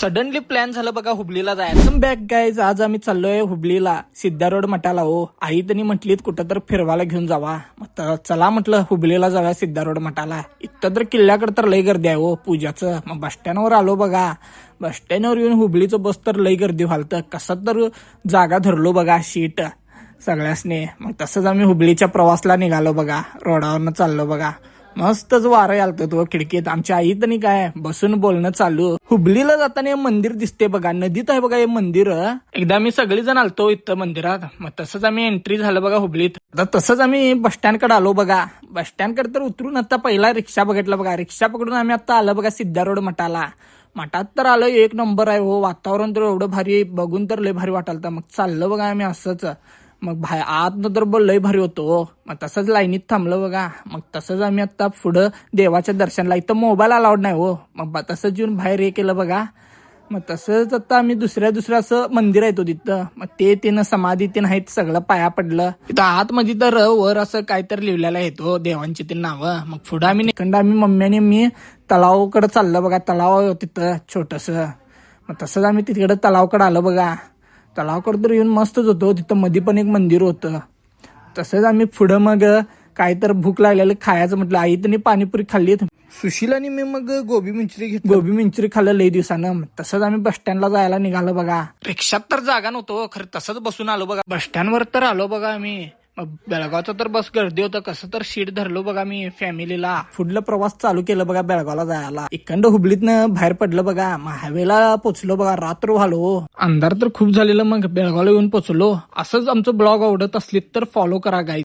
Suddenly plan झालं बघा हुबलीला जायचं. बॅक गाईज, आज आम्ही चाललोय हुबलीला सिद्धा रोड मठाला. हो, आई त्यांनी म्हटलीत कुठं तर फिरवायला घेऊन जावा. मग चला म्हटलं हुबलीला जाऊया सिद्धा रोड मठाला. इथं तर किल्ल्याकडे तर लई गर्दी आहे हो पूजाचं. मग बस स्टँडवर आलो बघा. बस स्टँडवर येऊन हुबलीचं बस तर लई गर्दी व्हालतं. कसं तर जागा धरलो बघा सीट सगळ्यासने. मग तसंच आम्ही हुबलीच्या प्रवासला निघालो बघा. रोडावरनं चाललो बघा. मस्तच वारं आलतं तो खिडकीत. आमच्या आई तरी काय बसून बोलणं चालू. हुबलीला जाताना मंदिर दिसते बघा, नदीत आहे बघा हे मंदिर. एकदा आम्ही सगळेजण आलतो इथं मंदिरात. मग तसंच आम्ही एंट्री झालं बघा हुबलीत. आता तसंच आम्ही बस स्टँडकडे आलो बघा. बस स्टँडकडे तर उतरून आता पहिला रिक्षा बघितला बघा. रिक्षा पकडून आम्ही आता आलो बघा सिद्धा रोड मठाला. मठात तर आलं एक नंबर आहे हो. वातावरण तर एवढं भारी, बघून तर लय भारी वाटालतं. मग चाललं बघा आम्ही असंच. मग आतनं तर लय भारी होतो. मग तसंच लाईनीत थांबलं बघा. मग तसंच आम्ही आता पुढं देवाच्या दर्शनला. इथं मोबाईल अलाउड नाही हो. मग तसंच येऊन बाहेर हे केलं बघा. मग तसंच आता आम्ही दुसऱ्या असं मंदिर आहे तो तिथं. मग ते समाधी ते नाहीत, सगळं पाया पडलं. तिथं आतमध्ये तर वर असं काहीतरी लिहिलेलं आहे तो देवांची ते नावं. मग पुढं आम्ही मम्मी आणि मी तलावाकडे चाललं बघा. तलाव आहे तिथं छोटस. मग तसंच आम्ही तिकडे तलावाकडे आलो बघा. तलावाकडे तर येऊन मस्तच होतो. तिथं मध्ये पण एक मंदिर होतं. तसंच आम्ही पुढं मग काय तर भूक लागलेलं खायचं म्हटलं. आई त्यांनी पाणीपुरी खाल्ली. सुशील आणि मी मग गोबी मंचुरी खाल्लं लई दिवसानं. तसंच आम्ही बस स्टँडला जायला निघालो बघा. रिक्षात तर जागा नव्हतो खरं, तसंच बसून आलो बघा. बस स्टँडवर तर आलो बघा आम्ही. मग बेळगावचं तर बस गर्दी होतं. कसं तर सीट धरलो बघा मी फॅमिलीला. पुढलं प्रवास चालू केलं बघा बेळगावला जायला. इकडं हुबलीतनं बाहेर पडलं बघा. मग हायवेला पोचलो बघा. रात्र झालो, अंधार तर खूप झालेलं. मग बेळगावला येऊन पोचलो. असंच आमचं ब्लॉग आवडत असली तर फॉलो करा गाईज.